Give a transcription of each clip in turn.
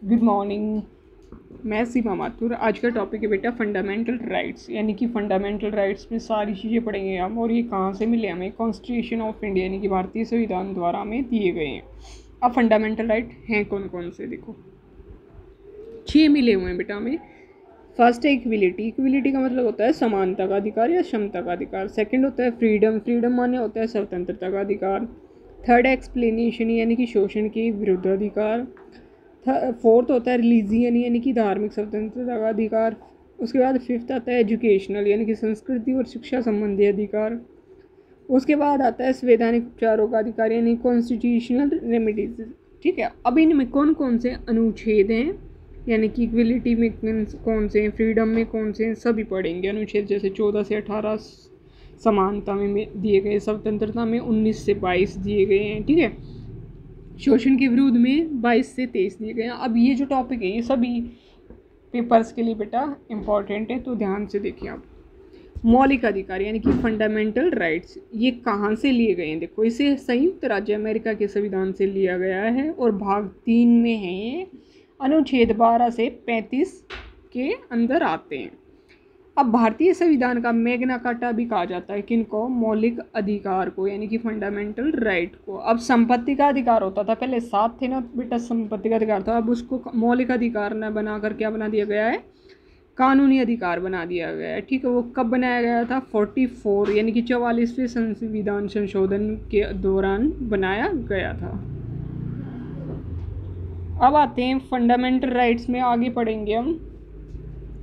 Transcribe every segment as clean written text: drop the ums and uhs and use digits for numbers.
Good morning. मैं सीमा माथुर। आज का टॉपिक है बेटा फंडामेंटल राइट्स, यानी कि फंडामेंटल राइट्स में सारी चीज़ें पढ़ेंगे हम। और ये कहाँ से मिले हमें? कॉन्स्टिट्यूशन ऑफ इंडिया यानी कि भारतीय संविधान द्वारा हमें दिए गए हैं। अब फंडामेंटल राइट हैं कौन कौन से? देखो 6 मिले हुए हैं बेटा हमें। फर्स्ट है इक्विलिटी। इक्विलिटी का मतलब होता है समानता का अधिकार या क्षमता का अधिकार। सेकंड होता है फ्रीडम। फ्रीडम माने होता है स्वतंत्रता का अधिकार। थर्ड है एक्सप्लेनेशन यानी कि शोषण के विरुद्ध अधिकार। फोर्थ होता है रिलीजियन यानी कि धार्मिक स्वतंत्रता का अधिकार। उसके बाद फिफ्थ आता है एजुकेशनल यानी कि संस्कृति और शिक्षा संबंधी अधिकार। उसके बाद आता है संवैधानिक उपचारों का अधिकार यानी कॉन्स्टिट्यूशनल रेमेडीज। ठीक है, अब इनमें कौन कौन से अनुच्छेद हैं, यानी कि इक्वलिटी में कौन से हैं, फ्रीडम में कौन से हैं, सभी पढ़ेंगे अनुच्छेद। जैसे 14 से 18 समानता में दिए गए, स्वतंत्रता में 19 से 22 दिए गए हैं। ठीक है, शोषण के विरुद्ध में 22 से 23 दिए गए हैं। अब ये जो टॉपिक है ये सभी पेपर्स के लिए बेटा इंपॉर्टेंट है, तो ध्यान से देखिए आप। मौलिक अधिकार यानी कि फंडामेंटल राइट्स, ये कहाँ से लिए गए हैं? देखो, इसे संयुक्त राज्य अमेरिका के संविधान से लिया गया है और भाग 3 में है ये। अनुच्छेद 12 से 35 के अंदर आते हैं। अब भारतीय संविधान का मैग्ना कार्टा भी कहा जाता है किनको? मौलिक अधिकार को, यानी कि फंडामेंटल राइट को। अब संपत्ति का अधिकार होता था, पहले 7 थे ना बेटा, संपत्ति का अधिकार था। अब उसको मौलिक अधिकार न बनाकर क्या बना दिया गया है? कानूनी अधिकार बना दिया गया है। ठीक है, वो कब बनाया गया था? 44 यानी कि 44वें संविधान संशोधन के दौरान बनाया गया था। अब आते हैं फंडामेंटल राइट्स में, आगे पढ़ेंगे हम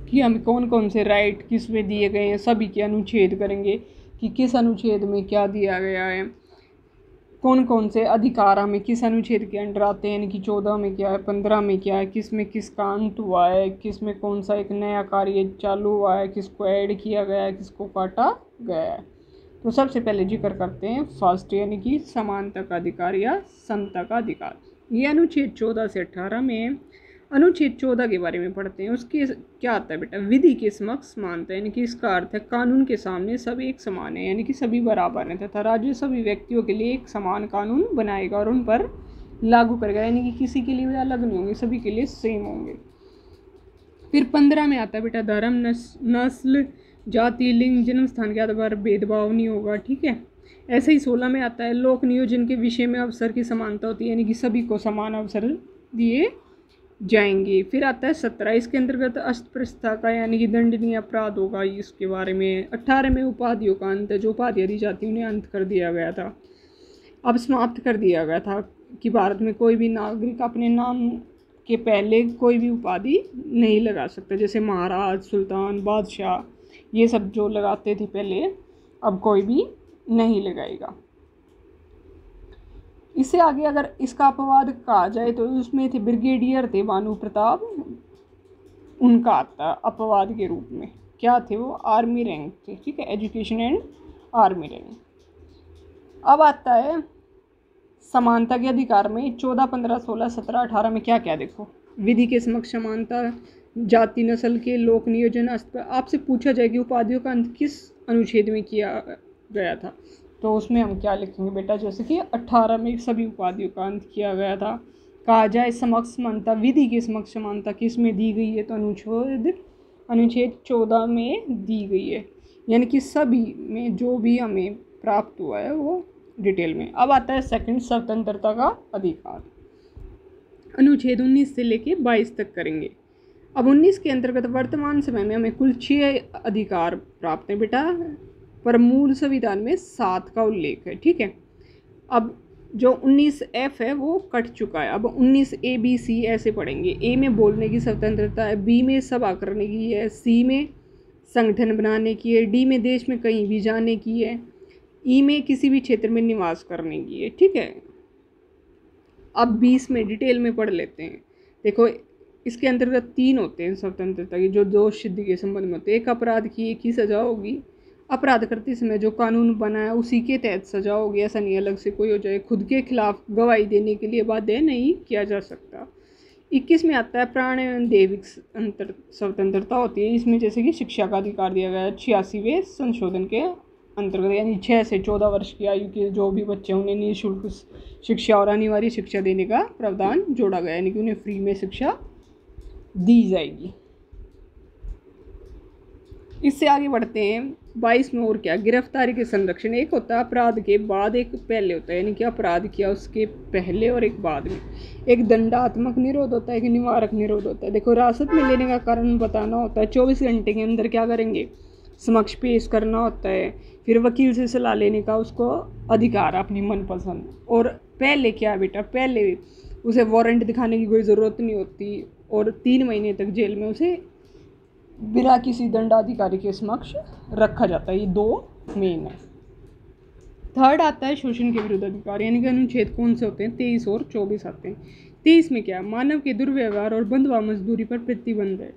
कि हमें कौन कौन से राइट किस में दिए गए हैं, सभी के अनुच्छेद करेंगे कि किस अनुच्छेद में क्या दिया गया है, कौन कौन से अधिकार हमें किस अनुच्छेद के अंडर आते हैं, यानी कि 14 में क्या है, 15 में क्या है, किस में किसका अंत हुआ है, किस में कौन सा एक नया कार्य चालू हुआ है, किसको ऐड किया गया है, किसको काटा गया है। तो सबसे पहले जिक्र करते हैं फर्स्ट, यानी कि समानता का अधिकार या समता का अधिकार। ये अनुच्छेद 14 से 18 में। अनुच्छेद 14 के बारे में पढ़ते हैं। उसके क्या आता है बेटा? विधि के समक्ष समानता, यानी कि इसका अर्थ है कानून के सामने सब एक समान है, यानी कि सभी बराबर हैं, तथा राज्य सभी व्यक्तियों के लिए एक समान कानून बनाएगा और उन पर लागू करेगा, यानी कि किसी के लिए भी अलग नहीं होंगे, सभी के लिए सेम होंगे। फिर 15 में आता है बेटा धर्म, नस्ल, जाति, लिंग, जन्म स्थान के आधार पर भेदभाव नहीं होगा। ठीक है, ऐसे ही 16 में आता है लोक नियोजन के विषय में अवसर की समानता होती है, यानी कि सभी को समान अवसर दिए जाएंगे। फिर आता है 17, इसके अंतर्गत अस्पृश्यता का यानी कि दंडनीय अपराध होगा, इसके बारे में। 18 में उपाधियों का अंत, जो उपाधियां दी जाती उन्हें अंत कर दिया गया था, अब समाप्त कर दिया गया था कि भारत में कोई भी नागरिक अपने नाम के पहले कोई भी उपाधि नहीं लगा सकता, जैसे महाराज, सुल्तान, बादशाह, ये सब जो लगाते थे पहले, अब कोई भी नहीं लगाएगा। इससे आगे अगर इसका अपवाद कहा जाए तो उसमें थे ब्रिगेडियर थे भानु प्रताप, उनका आता अपवाद के रूप में। क्या थे वो? आर्मी रैंक थे। ठीक है, एजुकेशन एंड आर्मी रैंक। अब आता है समानता के अधिकार में 14, 15, 16, 17, 18 में क्या क्या? देखो, विधि के समक्ष समानता, जाति, नस्ल के, लोक नियोजन। आपसे पूछा जाए कि उपाधियों का अंत किस अनुच्छेद में किया गया था, तो उसमें हम क्या लिखेंगे बेटा? जैसे कि 18 में सभी उपाधियों का अंत किया गया था। कहा जाए समक्ष समानता, विधि के समक्ष समानता किस में दी गई है? तो अनुच्छेद 14 में दी गई है, यानी कि सभी में जो भी हमें प्राप्त हुआ है वो डिटेल में। अब आता है सेकंड, स्वतंत्रता का अधिकार। अनुच्छेद 19 से लेके 22 तक करेंगे। अब 19 के अंतर्गत वर्तमान समय में हमें कुल 6 अधिकार प्राप्त हैं बेटा, पर मूल संविधान में 7 का उल्लेख है। ठीक है, अब जो 19F है वो कट चुका है। अब 19A, B, C ऐसे पढ़ेंगे। ए में बोलने की स्वतंत्रता है, बी में सभा करने की है, सी में संगठन बनाने की है, डी में देश में कहीं भी जाने की है, ई में किसी भी क्षेत्र में निवास करने की है। ठीक है, अब 20 में डिटेल में पढ़ लेते हैं। देखो, इसके अंतर्गत 3 होते हैं स्वतंत्रता की, जो दोष सिद्धि के संबंध में होते हैं। एक, अपराध की एक ही सजा होगी, अपराध करते समय जो कानून बना है उसी के तहत सजा होगी, ऐसा नहीं अलग से कोई हो जाए। खुद के खिलाफ गवाही देने के लिए बाध्य नहीं किया जा सकता। 21 में आता है प्राण एवं दैविक स्वतंत्रता होती है, इसमें जैसे कि शिक्षा का अधिकार दिया गया है 86वें संशोधन के अंतर्गत, यानी 6 से 14 वर्ष की आयु के जो भी बच्चे हैं उन्हें निःशुल्क शिक्षा और अनिवार्य शिक्षा देने का प्रावधान जोड़ा गया, यानी कि उन्हें फ्री में शिक्षा दी जाएगी। इससे आगे बढ़ते हैं 22 में। और क्या, गिरफ्तारी के संरक्षण। एक होता है अपराध के बाद, एक पहले होता है, यानी कि अपराध किया उसके पहले और एक बाद में। एक दंडात्मक निरोध होता है, एक निवारक निरोध होता है। देखो, हिरासत में लेने का कारण बताना होता है, 24 घंटे के अंदर क्या करेंगे, समक्ष पेश करना होता है। फिर वकील से सलाह लेने का उसको अधिकार अपनी मनपसंद। और पहले क्या बेटा, पहले उसे वारंट दिखाने की कोई ज़रूरत नहीं होती और 3 महीने तक जेल में उसे बिना किसी दंडाधिकारी के समक्ष रखा जाता है। ये 2 मेन है। थर्ड आता है शोषण के विरुद्ध अधिकार, यानी कि अनुच्छेद कौन से होते हैं, 23 और 24 आते हैं। 23 में क्या, मानव के दुर्व्यवहार और बंधुआ मजदूरी पर प्रतिबंध है।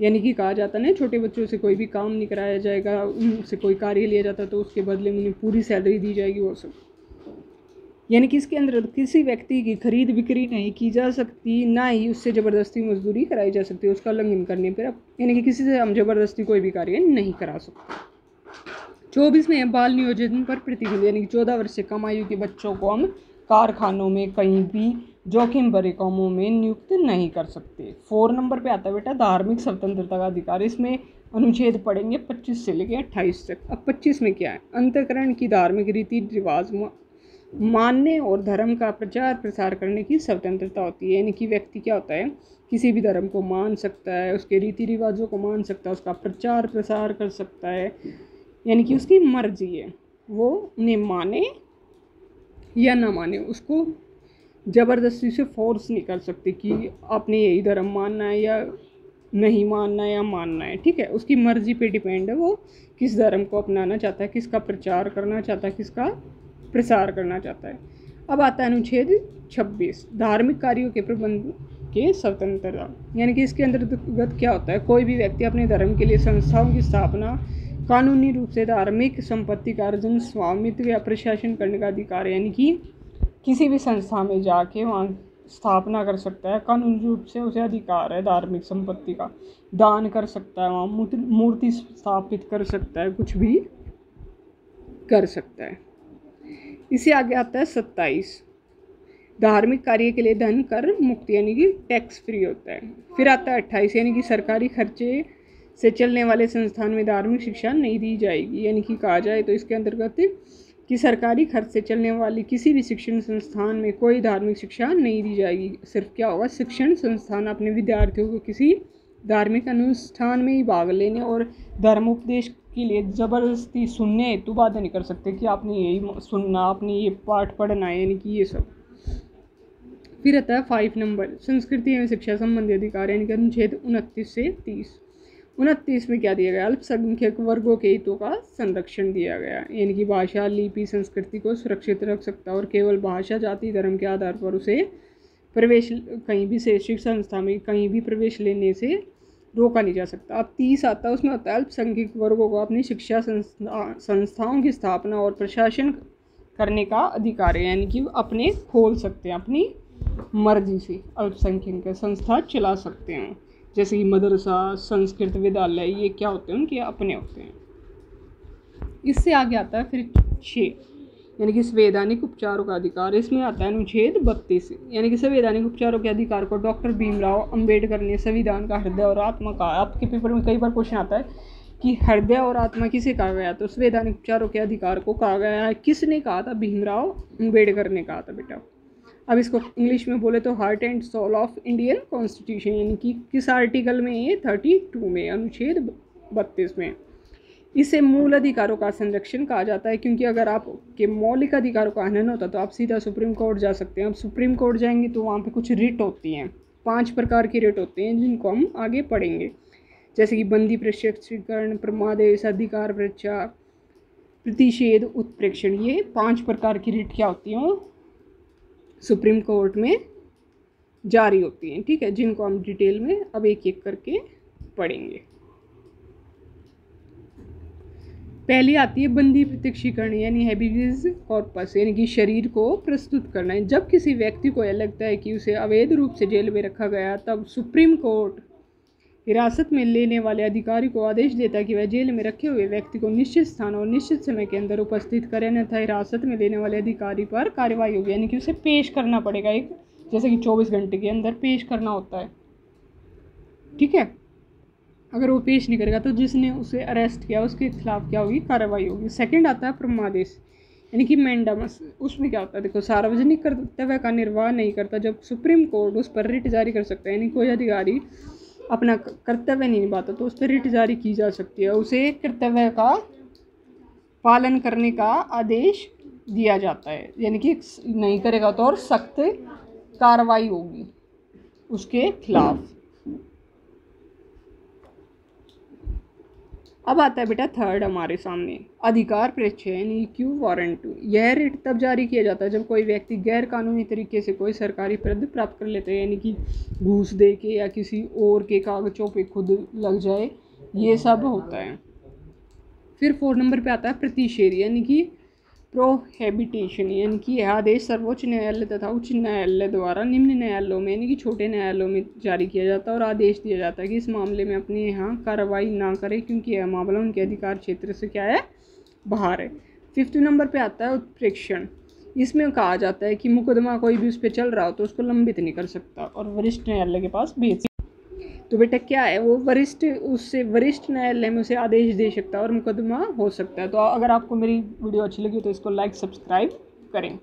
यानी कि कहा जाता है ना, छोटे बच्चों से कोई भी काम नहीं कराया जाएगा, उनसे कोई कार्य लिया जाता तो उसके बदले में उन्हें पूरी सैलरी दी जाएगी, वो सब। यानी कि इसके अंदर किसी व्यक्ति की खरीद बिक्री नहीं की जा सकती, ना ही उससे ज़बरदस्ती मजदूरी कराई जा सकती है उसका उल्लंघन करने पर। यानी कि किसी से हम ज़बरदस्ती कोई भी कार्य नहीं करा सकते। 24 में बाल नियोजन पर प्रतिबंध, यानी कि 14 वर्ष से कम आयु के बच्चों को हम कारखानों में कहीं भी जोखिम भरे कामों में नियुक्त नहीं कर सकते। 4 नंबर पे आता है बेटा धार्मिक स्वतंत्रता का अधिकार। इसमें अनुच्छेद पढ़ेंगे 25 से लेकर 28 तक। अब 25 में क्या है, अंतःकरण की धार्मिक रीति रिवाज मानने और धर्म का प्रचार प्रसार करने की स्वतंत्रता होती है। यानी कि व्यक्ति क्या होता है, किसी भी धर्म को मान सकता है, उसके रीति रिवाजों को मान सकता है, उसका प्रचार प्रसार कर सकता है। यानी कि उसकी मर्जी है, वो उन्हें माने या ना माने, उसको ज़बरदस्ती से फोर्स नहीं कर सकते कि आपने यही धर्म मानना है या नहीं मानना है या मानना है। ठीक है, उसकी मर्जी पे डिपेंड है, वो किस धर्म को अपनाना चाहता है, किसका प्रचार करना चाहता है, किसका प्रसार करना चाहता है। अब आता है अनुच्छेद 26, धार्मिक कार्यों के प्रबंध के स्वतंत्रता। यानी कि इसके अंतर्गत क्या होता है, कोई भी व्यक्ति अपने धर्म के लिए संस्थाओं की स्थापना, कानूनी रूप से धार्मिक संपत्ति का अर्जन, स्वामित्व या प्रशासन करने का अधिकार है। यानी कि किसी भी संस्था में जाके वहाँ स्थापना कर सकता है, कानूनी रूप से उसे अधिकार है धार्मिक संपत्ति का, दान कर सकता है, वहाँ मूर्ति स्थापित कर सकता है, कुछ भी कर सकता है। इसे आगे आता है 27, धार्मिक कार्य के लिए धन कर मुक्त, यानी कि टैक्स फ्री होता है। फिर आता है 28, यानी कि सरकारी खर्चे से चलने वाले संस्थान में धार्मिक शिक्षा नहीं दी जाएगी। यानी कि कहा जाए तो इसके अंतर्गत कि सरकारी खर्च से चलने वाली किसी भी शिक्षण संस्थान में कोई धार्मिक शिक्षा नहीं दी जाएगी। सिर्फ क्या होगा, शिक्षण संस्थान अपने विद्यार्थियों को किसी धार्मिक अनुष्ठान में ही भाग लेने और धर्मोपदेश के लिए ज़बरदस्ती सुनने हेतु बाध्य नहीं कर सकते कि आपने यही सुनना, आपने ये पाठ पढ़ना है, यानी कि ये सब। फिर आता है 5 नंबर, संस्कृति एवं शिक्षा संबंधी अधिकार, यानी कि अनुच्छेद 29 से 30। 29 में क्या दिया गया, अल्पसंख्यक वर्गों के हितों का संरक्षण दिया गया। यानी कि भाषा, लिपि, संस्कृति को सुरक्षित रख सकता है और केवल भाषा, जाति, धर्म के आधार पर उसे प्रवेश, कहीं भी शैक्षिक संस्था में कहीं भी प्रवेश लेने से रोका नहीं जा सकता। अब 30 आता है, उसमें होता है अल्पसंख्यक वर्गों को अपनी शिक्षा संस्थाओं की स्थापना और प्रशासन करने का अधिकार है। यानी कि अपने खोल सकते हैं, अपनी मर्जी से अल्पसंख्यक संस्था चला सकते हैं, जैसे कि मदरसा, संस्कृत विद्यालय, ये क्या होते हैं, उनके अपने होते हैं। इससे आगे आता है फिर 6, यानी कि संवैधानिक उपचारों का अधिकार। इसमें आता है अनुच्छेद 32, यानी कि संवैधानिक उपचारों के अधिकार को डॉक्टर भीमराव अंबेडकर ने संविधान का हृदय और आत्मा कहा। आपके पेपर में कई बार क्वेश्चन आता है कि हृदय और आत्मा किसे कहा गया, तो संवैधानिक उपचारों के अधिकार को कहा गया है। किसने कहा था, भीमराव अंबेडकर ने कहा था बेटा। अब इसको इंग्लिश में बोले तो heart and soul of Indian constitution, यानी कि किस आर्टिकल में, ये 32 में, अनुच्छेद 32 में। इसे मूल अधिकारों का संरक्षण कहा जाता है, क्योंकि अगर आपके मौलिक अधिकारों का हनन होता तो आप सीधा सुप्रीम कोर्ट जा सकते हैं। अब सुप्रीम कोर्ट जाएंगे तो वहाँ पे कुछ रिट होती हैं, 5 प्रकार की रिट होते हैं जिनको हम आगे पढ़ेंगे, जैसे कि बंदी प्रत्यक्षीकरण, प्रमादेश, अधिकार परीक्षा, प्रतिषेध, उत्प्रेक्षण। ये 5 प्रकार की रिट क्या होती हैं, सुप्रीम कोर्ट में जारी होती हैं। ठीक है, जिनको हम डिटेल में अब एक एक करके पढ़ेंगे। पहली आती है बंदी प्रत्यक्षीकरण, यानी हैबियस कॉर्पस, यानी कि शरीर को प्रस्तुत करना है। जब किसी व्यक्ति को यह लगता है कि उसे अवैध रूप से जेल में रखा गया, तब सुप्रीम कोर्ट हिरासत में लेने वाले अधिकारी को आदेश देता है कि वह जेल में रखे हुए व्यक्ति को निश्चित स्थान और निश्चित समय के अंदर उपस्थित करें, अन्यथा हिरासत में लेने वाले अधिकारी पर कार्रवाई होगी। यानी कि उसे पेश करना पड़ेगा, एक जैसे कि 24 घंटे के अंदर पेश करना होता है। ठीक है। अगर वो पेश नहीं करेगा तो जिसने उसे अरेस्ट किया उसके खिलाफ क्या होगी, कार्रवाई होगी। सेकंड आता है परमादेश, यानी कि मैंडामस। उसमें क्या होता है, देखो, सार्वजनिक कर्तव्य का निर्वाह नहीं करता जब सुप्रीम कोर्ट उस पर रिट जारी कर सकता है, यानी कोई अधिकारी अपना कर्तव्य नहीं निभाता तो उस पर रिट जारी की जा सकती है, उसे कर्तव्य का पालन करने का आदेश दिया जाता है, यानी कि नहीं करेगा तो और सख्त कार्रवाई होगी उसके खिलाफ। अब आता है बेटा थर्ड हमारे सामने, अधिकार परीक्षा यानी क्यू वारंट। यह रिट तब जारी किया जाता है जब कोई व्यक्ति गैर कानूनी तरीके से कोई सरकारी पद प्राप्त कर लेते हैं, यानी कि घूस दे के या किसी और के कागजों पे खुद लग जाए, ये सब होता है। फिर 4 नंबर पे आता है प्रतिषेध, यानी कि प्रोहेबिटेशन, यानी कि यह आदेश सर्वोच्च न्यायालय तथा उच्च न्यायालय द्वारा निम्न न्यायालयों में यानी कि छोटे न्यायालयों में जारी किया जाता है और आदेश दिया जाता है कि इस मामले में अपने यहाँ कार्रवाई ना करें क्योंकि यह मामला उनके अधिकार क्षेत्र से क्या है, बाहर है। 5 नंबर पे आता है उत्प्रेक्षण। इसमें कहा जाता है कि मुकदमा कोई भी उस पर चल रहा हो तो उसको लंबित नहीं कर सकता और वरिष्ठ न्यायालय के पास भेज। तो बेटा क्या है वो, वरिष्ठ न्यायालय में उसे आदेश दे सकता है और मुकदमा हो सकता है। तो अगर आपको मेरी वीडियो अच्छी लगी तो इसको लाइक सब्सक्राइब करें।